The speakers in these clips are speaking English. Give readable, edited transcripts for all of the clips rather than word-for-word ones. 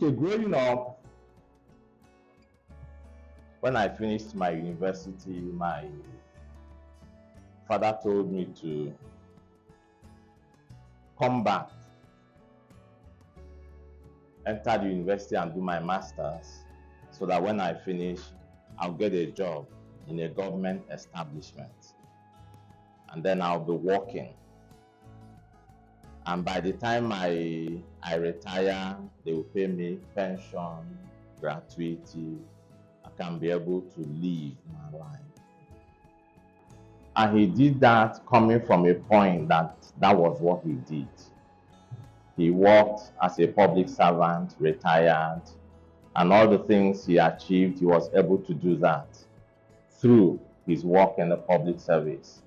Okay, growing up, when I finished my university, my father told me to come back, enter the university and do my master's, so that when I finish, I'll get a job in a government establishment. And then I'll be working. And by the time I retire, they will pay me pension, gratuity. I can be able to live my life. And he did that coming from a point that was what he did. He worked as a public servant, retired, and all the things he achieved, he was able to do that through his work in the public service.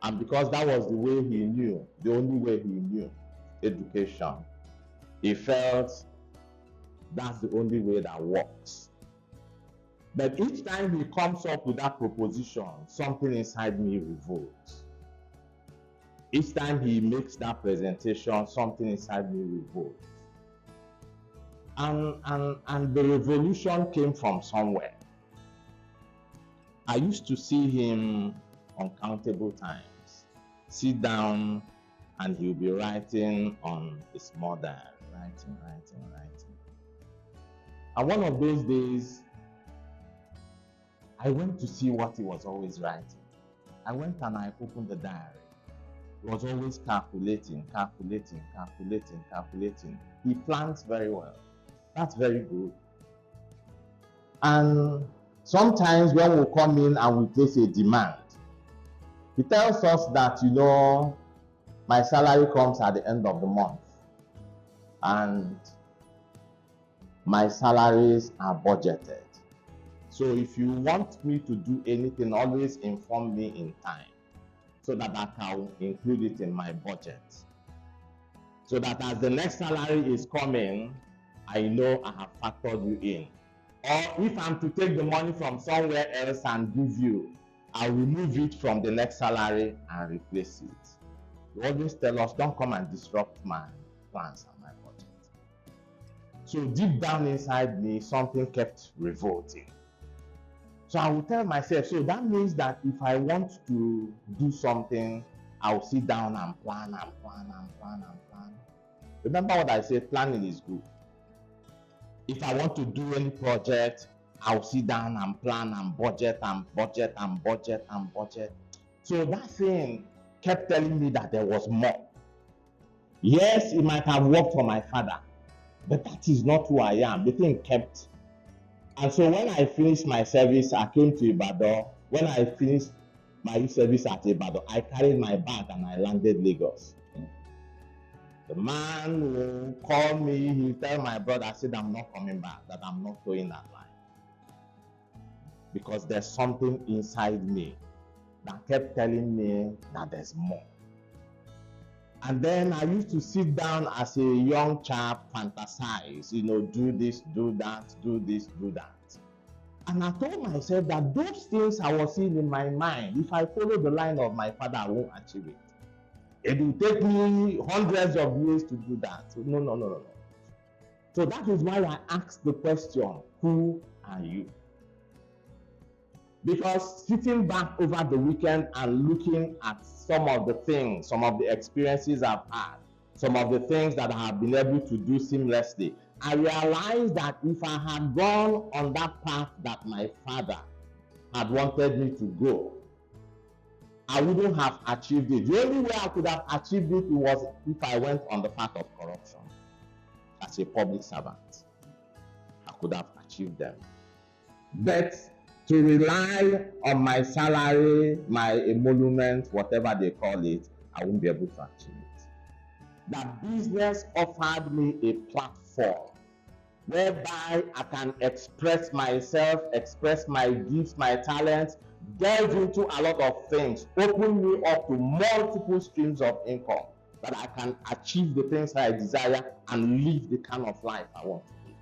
And because that was the way he knew, the only way he knew education, he felt that's the only way that works. But each time he comes up with that proposition, something inside me revolts. Each time he makes that presentation, something inside me revolts. And the revolution came from somewhere. I used to see him uncountable times, sit down, and he'll be writing on his mother, writing. And one of those days, I went to see what he was always writing. I went and I opened the diary. He was always calculating. He plans very well. That's very good. And sometimes when we come in and we place a demand, he tells us that, my salary comes at the end of the month. And my salaries are budgeted. So if you want me to do anything, always inform me in time so that I can include it in my budget. So that as the next salary is coming, I know I have factored you in. Or if I'm to take the money from somewhere else and give you, I'll remove it from the next salary and replace it. You always tell us, don't come and disrupt my plans and my budget. So deep down inside me, something kept revolting. So I will tell myself, so that means that if I want to do something, I'll sit down and plan. Remember what I said, planning is good. If I want to do any project, I'll sit down and plan and budget. So that thing kept telling me that there was more. Yes, it might have worked for my father, but that is not who I am. The thing kept. And so when I finished my service, I came to Ibadan. When I finished my service at Ibadan, I carried my bag and I landed Lagos. The man who called me, he tell my brother, I said, I'm not coming back, that I'm not going that line. Because there's something inside me that kept telling me that there's more. And then I used to sit down as a young chap, fantasize, do this, do that, do this, do that. And I told myself that those things I was seeing in my mind, if I follow the line of my father, I won't achieve it. It will take me hundreds of years to do that. No. So that is why I asked the question, who are you? Because sitting back over the weekend and looking at some of the things, some of the experiences I've had, some of the things that I have been able to do seamlessly, I realized that if I had gone on that path that my father had wanted me to go, I wouldn't have achieved it. The only way I could have achieved it was if I went on the path of corruption as a public servant. I could have achieved them. But to rely on my salary, my emolument, whatever they call it, I won't be able to achieve it. That business offered me a platform whereby I can express myself, express my gifts, my talents, delve into a lot of things, open me up to multiple streams of income that I can achieve the things that I desire and live the kind of life I want to live.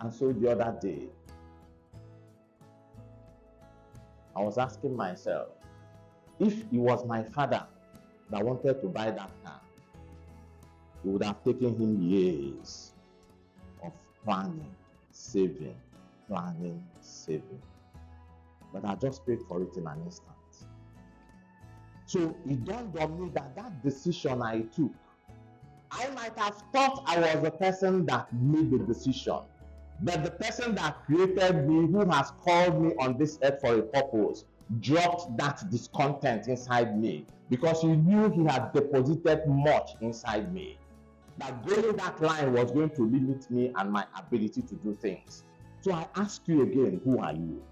And so the other day, I was asking myself, if it was my father that wanted to buy that car, it would have taken him years planning, saving, planning, saving. But I just paid for it in an instant. So it dawned on me that that decision I took, I might have thought I was the person that made the decision, but the person that created me, who has called me on this earth for a purpose, dropped that discontent inside me because he knew he had deposited much inside me. That going that line was going to limit me and my ability to do things. So I ask you again, who are you?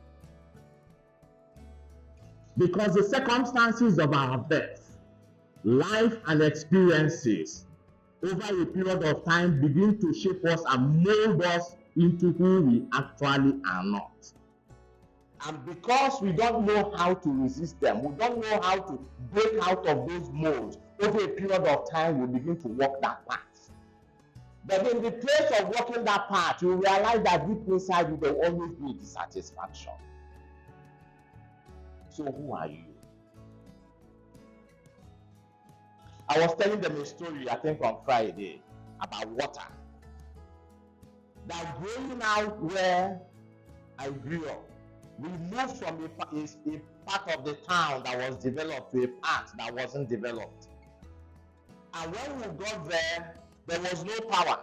Because the circumstances of our birth, life, and experiences over a period of time begin to shape us and mold us into who we actually are not. And because we don't know how to resist them, we don't know how to break out of those molds, over a period of time we begin to walk that path. But in the place of walking that path, you realize that deep inside you there will always be dissatisfaction. So who are you? I was telling them a story, I think on Friday, about water. That growing out where I grew up, we moved from a part of the town that was developed to a part that wasn't developed. And when we got there, there was no power,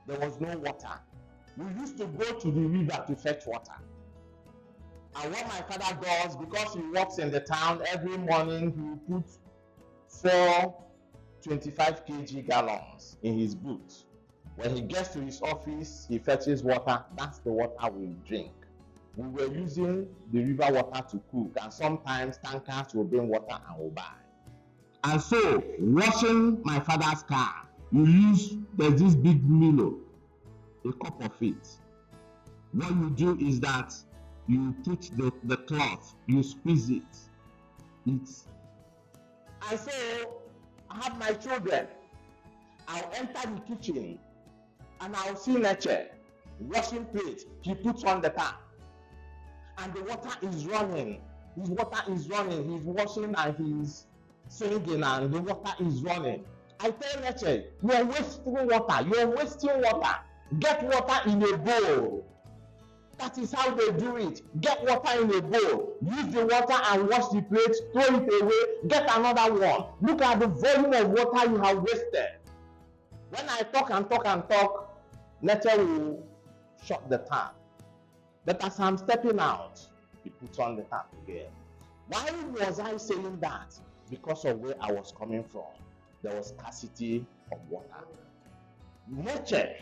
there was no water. We used to go to the river to fetch water. And what my father does, because he works in the town, every morning he puts 4 25 kg gallons in his boot. When he gets to his office, he fetches water. That's the water we drink. We were using the river water to cook, and sometimes tankers will bring water and we'll buy. And so, washing my father's car, there's this big Milo, a cup of it. What you do is that you put the cloth, you squeeze it. And so, I have my children. I'll enter the kitchen and I'll see Neche washing plates. He puts on the tap and the water is running. His water is running. He's washing and he's singing and the water is running. I tell Neche, you're wasting water. You're wasting water. Get water in a bowl. That is how they do it. Get water in a bowl. Use the water and wash the plates, throw it away, get another one. Look at the volume of water you have wasted. When I talk and talk and talk, Neche will shut the tap. But as I'm stepping out, he puts on the tap again. Why was I saying that? Because of where I was coming from. There was scarcity of water. Neche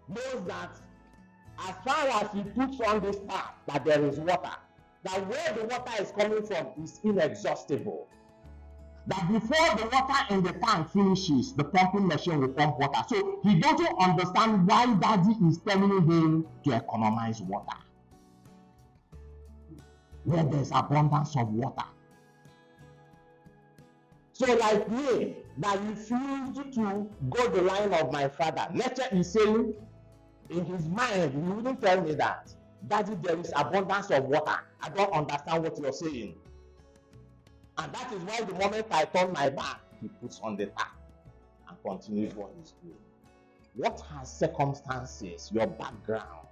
knows that as far as he puts on this tap, that there is water, that where the water is coming from is inexhaustible. That before the water in the tank finishes, the pumping machine will pump water. So he doesn't understand why daddy is telling him to economize water. Where there's abundance of water. So like me, that refused to go the line of my father. Neche is saying, in his mind, he wouldn't tell me that. Daddy, there is abundance of water. I don't understand what you're saying. And that is why the moment I turn my back, he puts on the tap and continues what he's doing. What has circumstances, your background,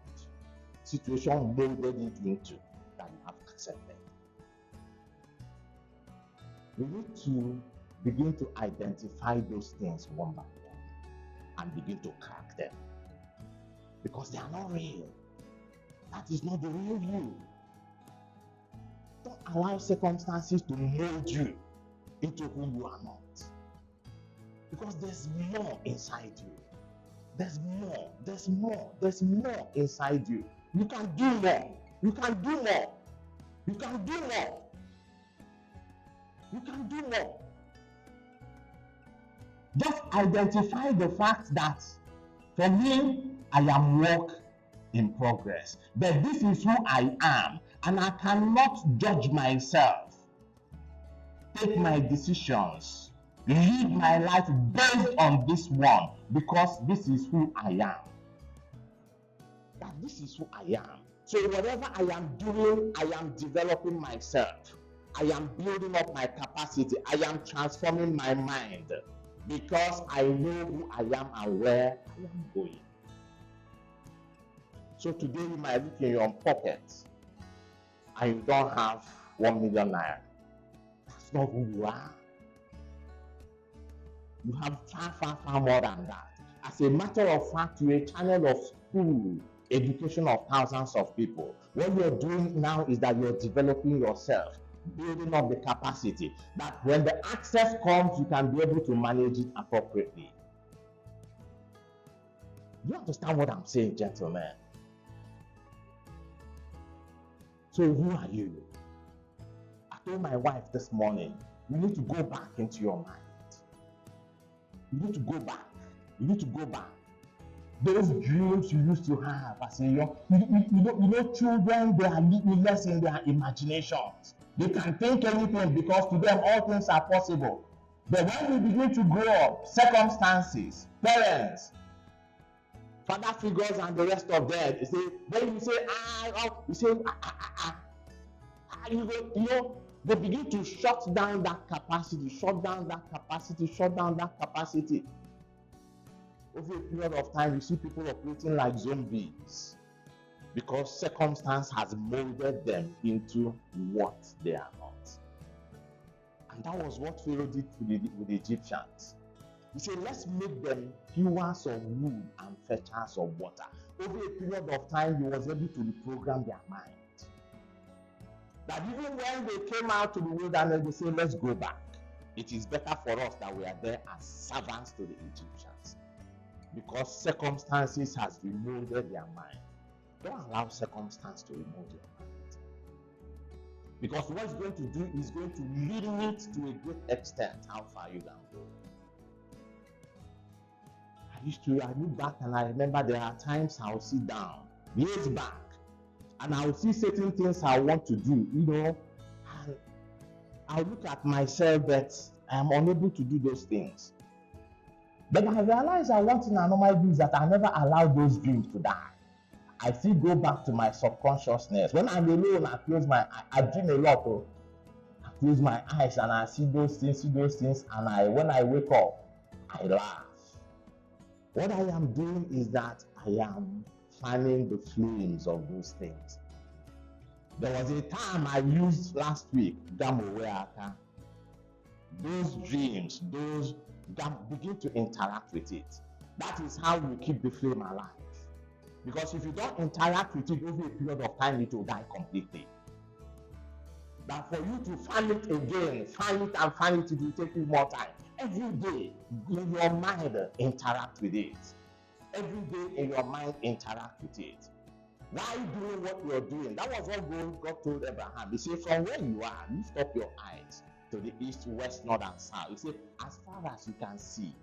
situation molded it into that you have accepted? We need to begin to identify those things one by one and begin to crack them. Because they are not real. That is not the real you. Don't allow circumstances to mold you into who you are not. Because there's more inside you. There's more. There's more. There's more inside you. You can do more. You can do more. You can do more. You can do more. Just identify the fact that for me, I am work in progress. But this is who I am, and I cannot judge myself, take my decisions, live my life based on this one, because this is who I am. That this is who I am. So whatever I am doing, I am developing myself. I am building up my capacity. I am transforming my mind, because I know who I am and where I am going. So today you might look in your pocket and you don't have 1 million naira. That's not who you are. You have far more than that. As a matter of fact, you're a channel of school education of thousands of people. What you're doing now is that you're developing yourself, building up the capacity that when the access comes, you can be able to manage it appropriately. Do you understand what I'm saying, gentlemen? So who are you? I told my wife this morning, you need to go back into your mind. You need to go back. You need to go back. Those dreams you used to have as a young, you know, children, they are limitless in their imaginations. They can think anything because to them all things are possible. But when we begin to grow up, circumstances, parents, father figures, and the rest of them, you say, when you say you say you know, they begin to shut down that capacity, shut down that capacity, shut down that capacity. Over a period of time, you see people operating like zombies because circumstance has molded them into what they are not. And that was what Pharaoh did with the Egyptians. He said, let's make them hewers of wood and fetchers of water. Over a period of time, he was able to reprogram their mind. That even when they came out to the wilderness, they say, let's go back. It is better for us that we are there as servants to the Egyptians. Because circumstances has remolded their mind. Don't allow circumstance to remold your mind. Because what it's going to do is going to limit to a great extent how far you can go. I look back and I remember there are times I'll sit down, years back, and I'll see certain things I want to do, you know, and I'll look at myself that I am unable to do those things. But I realize that one thing I normally do is that I never allow those dreams to die. I still go back to my subconsciousness. When I'm alone, I close my eyes. I dream a lot. I close my eyes and I see those things, and when I wake up, I laugh. What I am doing is that I am fanning the flames of those things. There was a time I used last week, Damoweaka. Those dreams, begin to interact with it. That is how you keep the flame alive. Because if you don't interact with it over a period of time, it will die completely. But for you to fan it again, it will take you more time. Every day in your mind, interact with it. Every day in your mind, interact with it. Why doing what you're doing? That was what God told Abraham. He said, from where you are, lift up your eyes to the east, west, north, and south. He said, as far as you can see.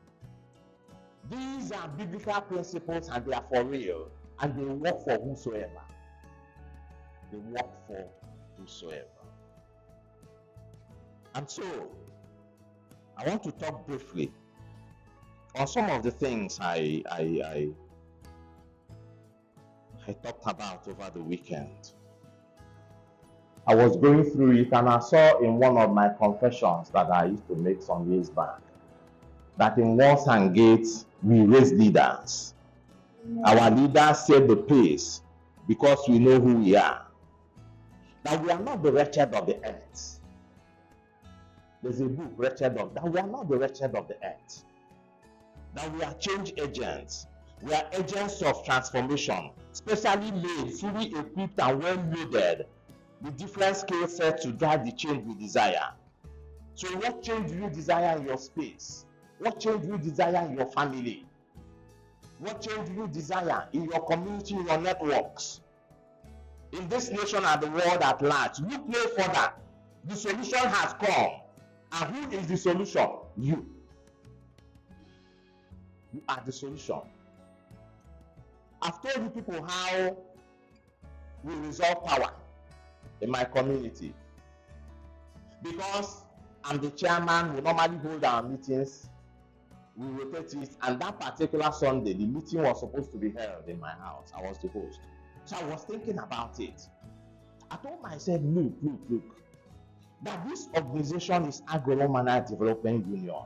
These are biblical principles and they are for real. And they work for whosoever. They work for whosoever. And so, I want to talk briefly on some of the things I talked about over the weekend. I was going through it and I saw in one of my confessions that I used to make some years back that in Walls and Gates we raise leaders. Our leaders set the pace because we know who we are. That we are not the wretched of the earth. There's a book, Wretched of, that we are not the wretched of the earth. That we are change agents. We are agents of transformation, specially made, fully equipped and well loaded with different skill sets to drive the change we desire. So what change do you desire in your space? What change do you desire in your family? What change do you desire in your community, in your networks? In this nation and the world at large? Look no further. The solution has come. And who is the solution? You. You are the solution. I've told you people how we resolve power in my community. Because I'm the chairman, we normally hold our meetings, we rotate it, and that particular Sunday, the meeting was supposed to be held in my house. I was the host. So I was thinking about it. I told myself, look, that this organization is Agro Management Development Union.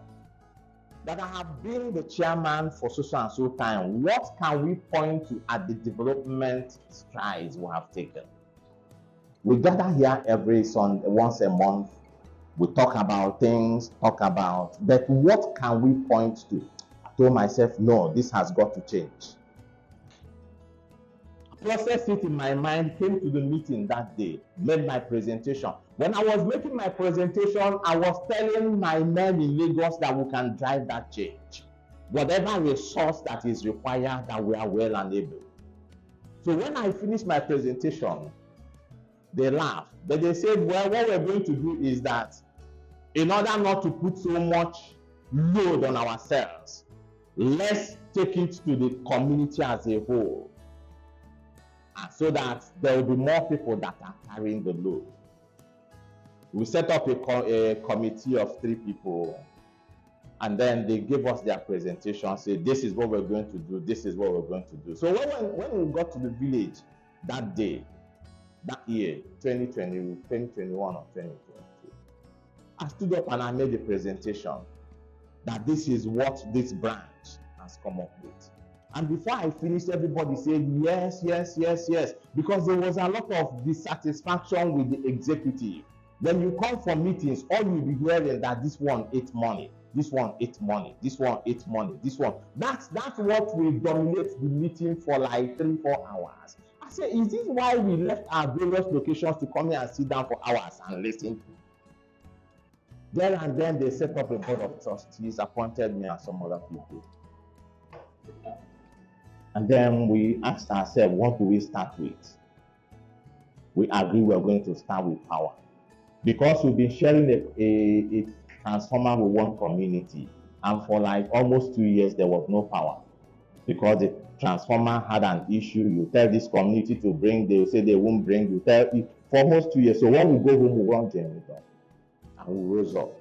that I have been the chairman for so and so time. What can we point to at the development strides we have taken? We gather here every Sunday, once a month. We talk about things, but what can we point to? I told myself, no, this has got to change. Process it in my mind, came to the meeting that day, made my presentation. When I was making my presentation, I was telling my men in Lagos that we can drive that change. Whatever resource that is required, that we are well and able. So when I finished my presentation, they laughed, but they said, well, what we're going to do is that in order not to put so much load on ourselves, let's take it to the community as a whole, so that there will be more people that are carrying the load. We set up a committee of 3 people, and then they gave us their presentation, say, this is what we're going to do, this is what we're going to do. So when we got to the village that day, that year, 2021 or 2022, I stood up and I made a presentation that this is what this branch has come up with. And before I finished, everybody said, yes, yes, yes, yes, because there was a lot of dissatisfaction with the executive. When you come for meetings, all you'll be hearing that this one ate money, this one ate money, this one ate money, this one. That's what will dominate the meeting for like 3-4 hours. I said, is this why we left our various locations to come here and sit down for hours and listen? There and then they set up a board of trustees, appointed me and some other people. And then we asked ourselves, what do we start with? We agreed we're going to start with power. Because we've been sharing a transformer with one community, and for like almost 2 years, there was no power. Because the transformer had an issue, you tell this community to bring, they will say they won't bring, you tell it for almost 2 years. So when we go home, we run generator, and we rose up.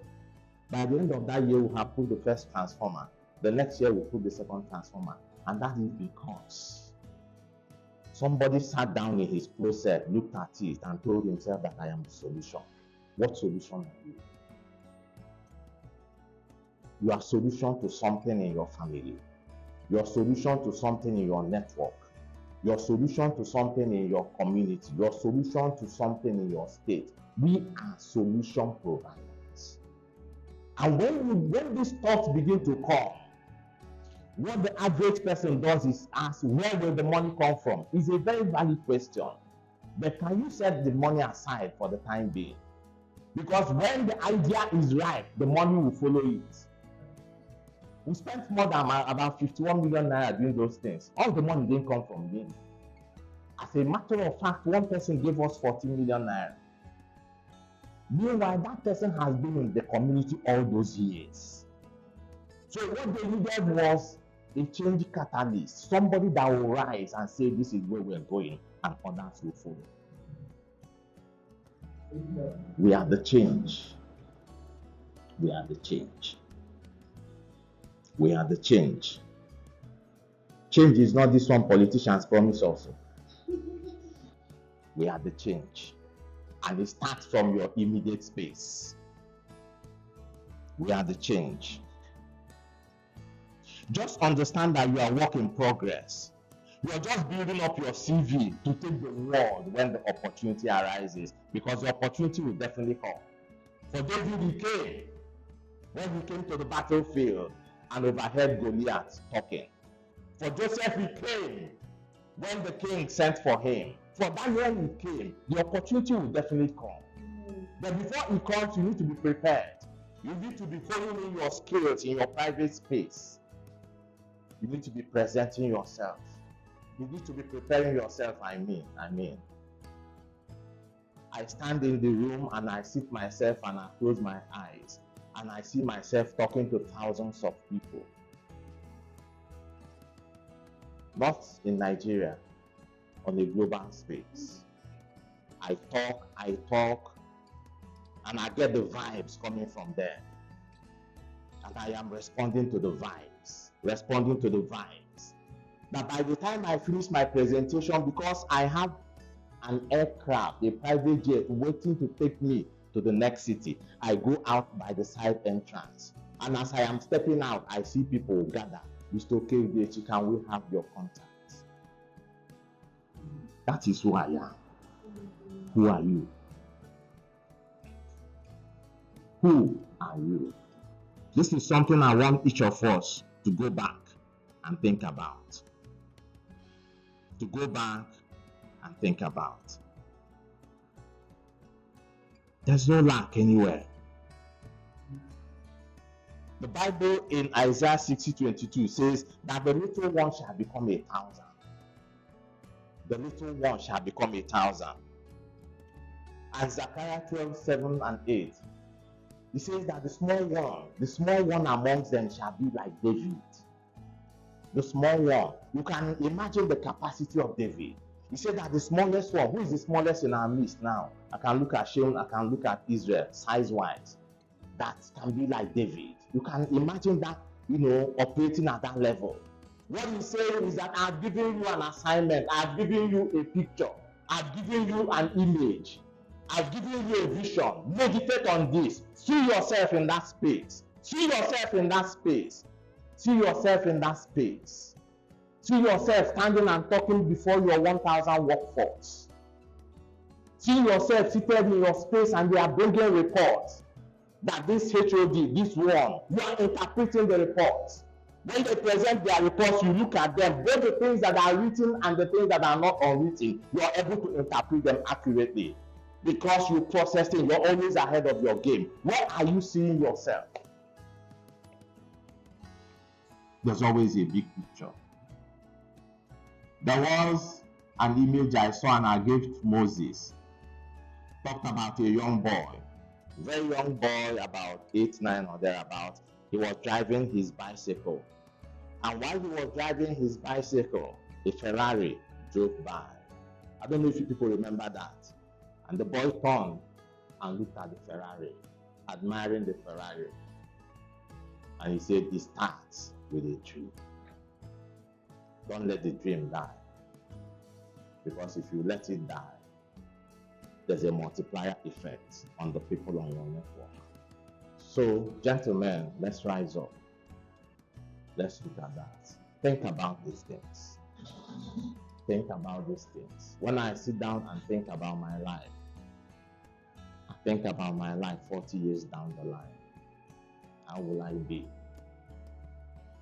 By the end of that year, we have put the first transformer. The next year, we put the second transformer. And that is because somebody sat down in his closet, looked at it, and told himself that I am the solution. What solution are you? You are solution to something in your family. Your solution to something in your network. Your solution to something in your community. Your solution to something in your state. We are solution providers. And when these thoughts begin to come, what the average person does is ask, where will the money come from? It's a very valid question. But can you set the money aside for the time being? Because when the idea is right, the money will follow it. We spent more than about 51 million naira doing those things. All the money didn't come from me. As a matter of fact, one person gave us 14 million naira. Meanwhile, that person has been in the community all those years. So what they needed was a change catalyst, somebody that will rise and say, this is where we're going, and others will follow. We are the change. We are the change. We are the change. Change is not this one politicians promise also. We are the change. And it starts from your immediate space. We are the change. Just understand that you are work in progress. You are just building up your CV to take the world when the opportunity arises, because the opportunity will definitely come. For David, he came when he came to the battlefield and overheard Goliath talking. For Joseph, he came when the king sent for him. For Daniel, he came. The opportunity will definitely come. But before it comes, you need to be prepared. You need to be honing your skills in your private space. You need to be presenting yourself. You need to be preparing yourself, I mean. I stand in the room and I sit myself and I close my eyes and I see myself talking to thousands of people. Not in Nigeria, on a global space. I talk, and I get the vibes coming from there. And I am responding to the vibes. That by the time I finish my presentation, because I have an aircraft, a private jet waiting to take me to the next city, I go out by the side entrance. And as I am stepping out, I see people gather. Mr. Okedechi, can we have your contact? That is who I am. Who are you? Who are you? This is something I want each of us to go back and think about. To go back and think about. There's no lack anywhere. The Bible in Isaiah 60:22 says that the little one shall become 1,000. The little one shall become 1,000. And Zechariah 12:7 and 8, he says that the small one amongst them shall be like David. The small one. You can imagine the capacity of David. He said that the smallest one, who is the smallest in our midst now? I can look at Sheol, I can look at Israel, size-wise. That can be like David. You can imagine that, operating at that level. What he's saying is that I've given you an assignment, I've given you a picture, I've given you an image, I've given you a vision. Meditate on this. See yourself in that space. See yourself in that space. See yourself in that space. See yourself standing and talking before your 1,000 workforce. See yourself seated in your space and they are bringing reports that this HOD, this one, you are interpreting the reports. When they present their reports, you look at them, both the things that are written and the things that are not unwritten, you are able to interpret them accurately because you process it. You're always ahead of your game. Where are you seeing yourself? There's always a big picture. There was an image I saw and I gave to Moses. Talked about a young boy, very young boy, about 8, 9 or thereabout. He was driving his bicycle. And while he was driving his bicycle, a Ferrari drove by. I don't know if you people remember that. And the boy turned and looked at the Ferrari, admiring the Ferrari. And he said, it starts with a dream. Don't let the dream die. Because if you let it die, there's a multiplier effect on the people on your network. So, gentlemen, let's rise up. Let's look at that. Think about these things. Think about these things. When I sit down and think about my life, I think about my life 40 years down the line. How will I be?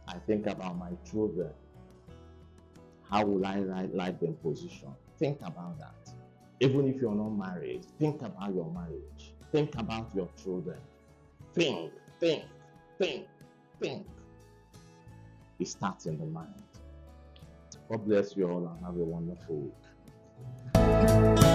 I think about my children. How will I like them position? Think about that. Even if you're not married, think about your marriage. Think about your children. Think. It starts in the mind. God bless you all and have a wonderful week.